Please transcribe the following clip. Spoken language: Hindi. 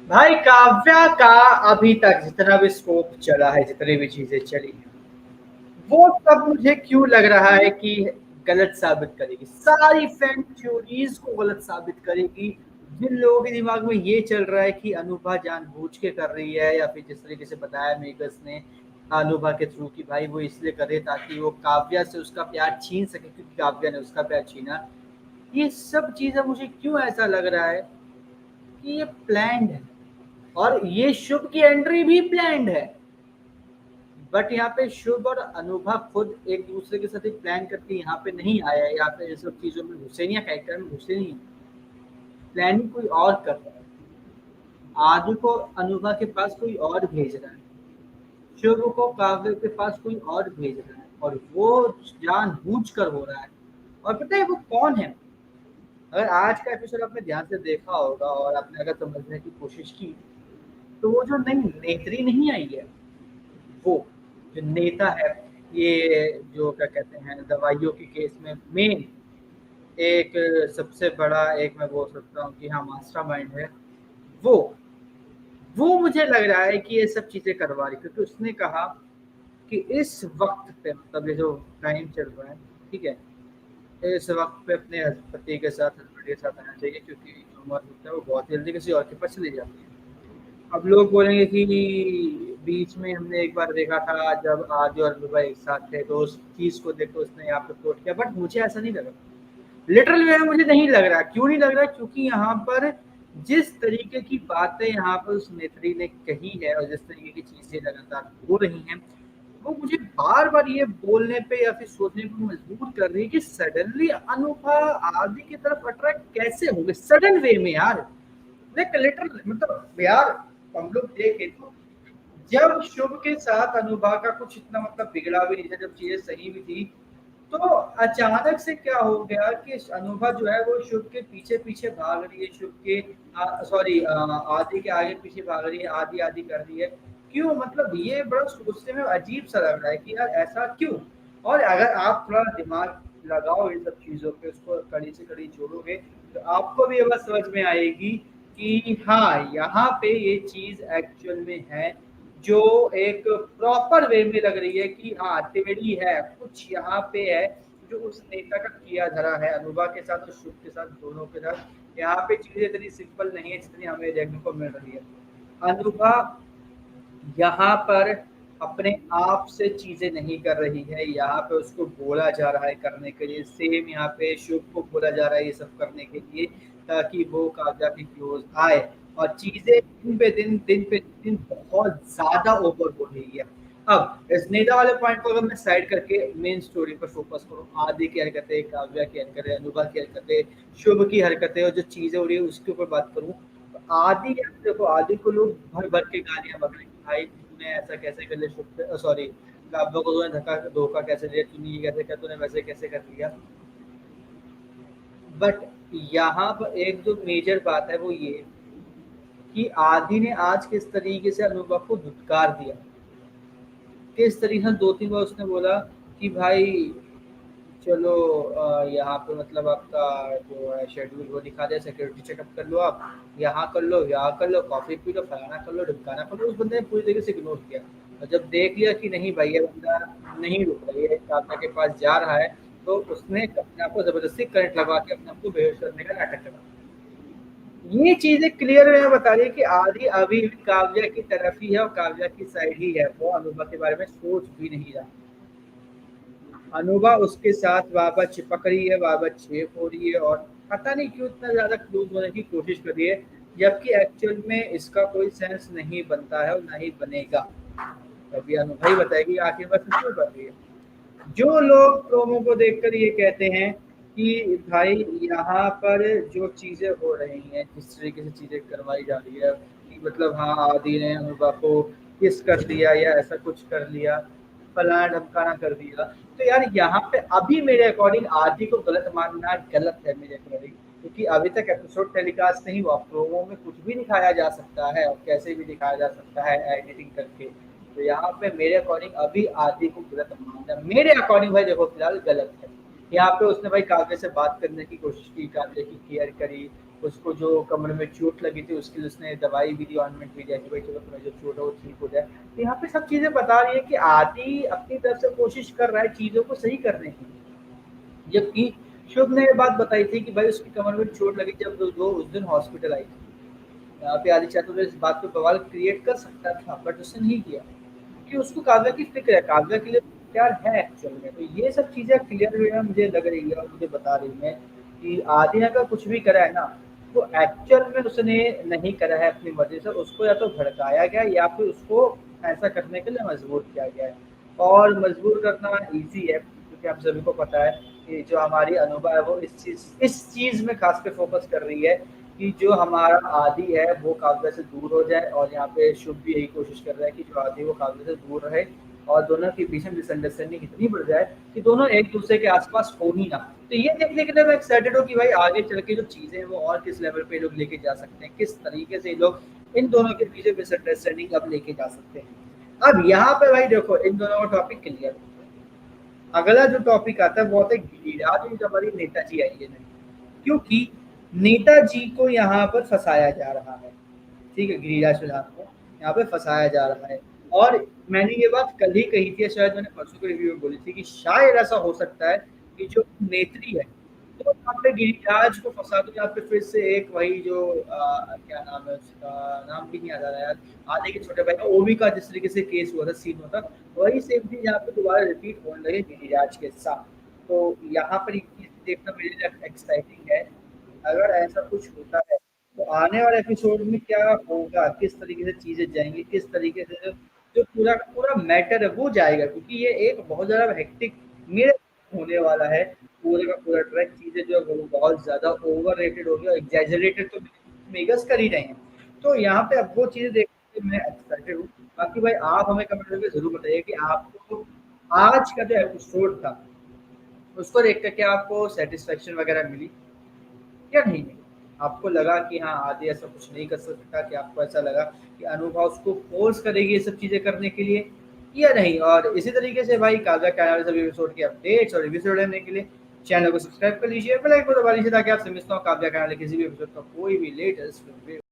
भाई काव्या का अभी तक जितना भी स्कोप चला है, जितनी भी चीजें चली हैं, वो सब मुझे क्यों लग रहा है कि गलत साबित करेगी, सारी फैन थ्योरीज को गलत साबित करेगी। जिन लोगों के दिमाग में ये चल रहा है कि अनुभा जानबूझ के कर रही है, या फिर जिस तरीके से बताया मेकर्स ने अनुभा के थ्रू कि भाई वो इसलिए करे ताकि वो काव्या से उसका प्यार छीन सके, क्योंकि काव्या ने उसका प्यार छीना। ये सब चीजें मुझे क्यों ऐसा लग रहा है कि ये प्लान्ड है, और ये शुभ की एंट्री भी प्लान्ड है। बट यहाँ पे शुभ और अनुभा खुद एक दूसरे के साथ एक प्लान करके यहाँ पे नहीं आया है, यहाँ पे ये सब चीजों में घुसे नहीं है, कैरेक्टर में घुसे नहीं है। प्लानिंग कोई और कर रहा है, आदि को अनुभा के पास कोई और भेज रहा है, शुभ को काव्य के पास कोई और भेज रहा है, और वो जानबूझ कर हो रहा है। और पता है वो कौन है? अगर आज का एपिसोड आपने ध्यान से देखा होगा और आपने अगर समझने की कोशिश की, तो वो जो नई नेत्री नहीं आई है, वो जो नेता है, ये जो क्या कहते हैं दवाइयों के केस में मेन एक सबसे बड़ा, एक मैं बोल सकता हूँ कि हाँ मास्टरमाइंड है, वो वो मुझे लग रहा है कि ये सब चीजें करवा रही, क्योंकि उसने कहा कि इस वक्त पे, मतलब ये जो टाइम चल रहा है, ठीक है, इस वक्त पे अपने पति के साथ, हस्बैंड के साथ आना चाहिए, क्योंकि जो उम्र होता है वो बहुत जल्दी किसी और के पास चली जाती है। अब लोग बोलेंगे कि बीच में हमने एक बार देखा था जब आदि और अनुभा एक साथ थे, तो उस चीज को देखो उसने यहाँ पे कोट किया, बट मुझे ऐसा नहीं लगा। लिटरल वे में मुझे नहीं लग रहा। क्यों नहीं लग रहा? क्योंकि यहाँ पर जिस तरीके की बातें यहाँ पर उस नेत्री ने कही है, और जिस तरीके की चीजें लगातार हो रही हैं, वो मुझे बार बार ये बोलने पे या फिर सोचने पे मजबूर कर रही है कि सडनली अनुभा आदि की तरफ अट्रैक्ट कैसे होंगे सडन वे में यार। लाइक लिटरल, मतलब यार, हम लोग देखे तो जब शुभ के साथ अनुभा का कुछ इतना मतलब बिगड़ा भी नहीं था, जब चीजें सही भी थी, तो अचानक से क्या हो गया कि अनुभा जो है वो शुभ के पीछे पीछे भाग रही है, शुभ के सॉरी आदि के आगे पीछे भाग रही है, आदि आदि कर रही है। क्यों? मतलब ये बड़ा सोचने में अजीब सा लग रहा है कि यार ऐसा क्यों। और अगर आप थोड़ा दिमाग लगाओ इन सब चीजों पे, उसको कड़ी से कड़ी जोड़ोगे, तो आपको भी ये बात समझ में आएगी कि हाँ यहाँ पे ये चीज एक्चुअल में है, जो एक प्रॉपर वे में लग रही है कि हाँ टेढ़ी है, कुछ यहाँ पे है जो उस नेता का किया धरा है अनुभा के साथ और शुभ के साथ, दोनों के साथ। यहाँ पे चीजें इतनी सिंपल नहीं है जितनी हमें देखने को मिल रही है। अनुभा यहाँ पर अपने आप से चीजें नहीं कर रही है, यहाँ पे उसको बोला जा रहा है करने के लिए, सेम यहाँ पे शुभ को बोला जा रहा है ये सब करने के लिए, ताकि वो काव्या के क्लोज आए। और चीजें दिन पे दिन बहुत ज्यादा ओवर हो रही है। अब इस नेता वाले पॉइंट को अगर मैं साइड करके मेन स्टोरी पर फोकस करूँ, आदि की हरकतें, काव्या की हरकतें, अनुभा की हरकतें, शुभ की हरकतें, और जो चीजें हो रही है उसके ऊपर बात करूँ, आदि देखो, आदि को लोग भर भर के गालियां बक रहे हैं, भाई तूने ऐसा कैसे कर लिया, सॉरी काव्या को तूने धक्का धोखा कैसे दिया, तूने ये कैसे किया, तूने वैसे कैसे कर लिया। बट यहाँ पर एक जो मेजर बात है वो ये कि आदि ने आज किस तरीके से अनुभव को धुतकार दिया, किस तरीके से दो तीन बार उसने बोला कि भाई चलो यहाँ पे मतलब आपका जो है शेड्यूल वो दिखा दे, सिक्योरिटी चेकअप कर लो, आप यहाँ कर लो, यहाँ कर लो, कॉफी पी लो, फलाना कर लो, ढिमकाना कर लो। उस बंदे ने पूरी तरीके से इग्नोर किया, और जब देख लिया कि नहीं भाई ये बंदा नहीं रुक रहा है, ये काका के पास जा रहा है, तो उसने अपने आप को जबरदस्ती करंट लगा के अपने आप को बेहोश करने का नाटक करा। ये चीजें क्लियर में बता रही है कि आदि अभी भी काव्या की तरफ ही है और काव्या की साइड ही है, वो अनुभव के बारे में सोच भी नहीं रहा। अनुभा उसके साथ बार-बार चिपक रही है, बार-बार छेप हो रही है, और पता नहीं क्यों इतना ज़्यादा क्लोज़ होने की कोशिश कर रही है, जबकि एक्चुअल में इसका कोई सेंस नहीं बनता है और ना ही बनेगा। अभी अनुभा ही बताएगी आखिर में क्यों कर रही है। जो लोग प्रोमो को देखकर ये कहते हैं कि भाई यहाँ पर जो चीज़ें हो रही हैं, जिस तरीके से चीज़ें करवाई जा रही है कि मतलब हाँ आदि ने अनुभा को किस कर दिया या ऐसा कुछ कर लिया, फलाना ढमकाना कर दिया, तो यार यहाँ पे अभी मेरे अकॉर्डिंग आदि को गलत मानना गलत है मेरे अकॉर्डिंग, क्योंकि अभी तक एपिसोड टेलीकास्ट नहीं हुआ, प्रोमो में कुछ भी दिखाया जा सकता है और कैसे भी दिखाया जा सकता है एडिटिंग करके। तो यहाँ पे मेरे अकॉर्डिंग अभी आदि को गलत मानना मेरे अकॉर्डिंग भाई देखो फिलहाल गलत है। यहाँ पे उसने भाई काव्य से बात करने की कोशिश की, काव्य की केयर करी, उसको जो कमर में चोट लगी थी उसके लिए उसने दवाई भी दी, ऑइंटमेंट भी दिया कि भाई चलो तुम्हें जो चोट है वो ठीक हो जाए। तो यहाँ पे सब चीज़ें बता रही है कि आदि अपनी तरफ से कोशिश कर रहा है चीज़ों को सही करने की। जबकि शुभ ने ये बात बताई थी कि भाई उसकी कमर में चोट लगी जब वो उस दिन हॉस्पिटल आई थी। यहाँ पे आदि चाहता तो इस बात पे बवाल क्रिएट कर सकता था, बट उसने नहीं किया क्योंकि उसको काव्या की फिक्र है, काव्या के लिए प्यार है एक्चुअल में। तो ये सब चीजें क्लियर हुई है, मुझे लग रही है और मुझे बता रही है कि आदि ने अगर कुछ भी करा है ना, तो एक्चुअल में उसने नहीं करा है अपनी मर्जी से, उसको या तो भड़काया गया या फिर उसको ऐसा करने के लिए मजबूर किया गया है। और मजबूर करना ईजी है क्योंकि हम सभी को पता है कि जो हमारी अनुभव है वो इस चीज में खास पे फोकस कर रही है कि जो हमारा आदि है वो काव्य से दूर हो जाए, और यहाँ पे शुभ भी यही कोशिश कर रहा है कि जो आदि वो काव्य से दूर रहे और दोनों के बीच में मिसअंडरस्टैंडिंग इतनी बढ़ जाए कि दोनों एक दूसरे के आसपास हो ही ना। तो ये देखने के लिए मैं एक्साइटेड हूँ कि भाई आगे चल के जो चीजें हैं वो और किस लेवल पे लोग लेके जा सकते हैं, किस तरीके से लोग इन दोनों के बीच मिसअंडरस्टैंडिंग अब लेके जा सकते हैं। अब यहाँ पे भाई देखो इन दोनों का टॉपिक क्लियर। अगला जो टॉपिक आता है वो आता है गिरिराज और जो हमारी नेताजी आई है नहीं, क्योंकि नेताजी को यहाँ पर फंसाया जा रहा है। ठीक है, गिरिराज प्रधान को यहाँ पे फंसाया जा रहा है। और मैंने ये बात कल ही कही थी, शायद मैंने परसों के रिव्यू में बोली थी कि शायद ऐसा हो सकता है कि जो नेत्री है तो यहाँ पे गिरिराज को फंसा दो, यहाँ पे फिर से एक वही जो क्या नाम है उसका, नाम भी नहीं याद आ रहा यार, आधे के छोटे भाई का ओवी का जिस तरीके से केस हुआ था, सीन हुआ था, वही सेम चीज यहाँ पे दोबारा रिपीट होने लगे गिरिराज के साथ। तो यहाँ पर ये चीज देखना मेरे लिए एक्साइटिंग है। अगर ऐसा कुछ होता है तो आने वाले एपिसोड में क्या होगा, किस तरीके से चीजें जाएंगी, किस तरीके से जो जो पूरा पूरा मैटर है वो जाएगा, क्योंकि ये एक बहुत ज्यादा हेक्टिक मेरे होने वाला है। पूरे का पूरा ट्रैक चीजें जो है वो बहुत ज्यादा ओवर रेटेड हो गया, एग्जैजरेटेड तो मेगस कर ही रहे हैं। तो यहाँ पे अब वो चीजें देखने के मैं एक्साइटेड हूँ। बाकी भाई आप हमें कमेंट करके जरूर बताइए कि आपको आज का जो एपिसोड था उसको देख करके आपको सेटिस्फेक्शन वगैरह मिली या नहीं मिली। आपको लगा कि हाँ आदि ऐसा कुछ नहीं कर सकता, कि आपको ऐसा लगा कि अनुभव उसको फोर्स करेगी ये सब चीजें करने के लिए या नहीं। और इसी तरीके से भाई काजा कैनाल सभी एपिसोड के अपडेट्स और रिव्यू लेने के लिए चैनल को सब्सक्राइब कर लीजिए, बेल आइकन को दबा लीजिए ताकि आपसे मिस ना हो काव्या कैनाल किसी भी एपिसोड का कोई भी लेटेस्ट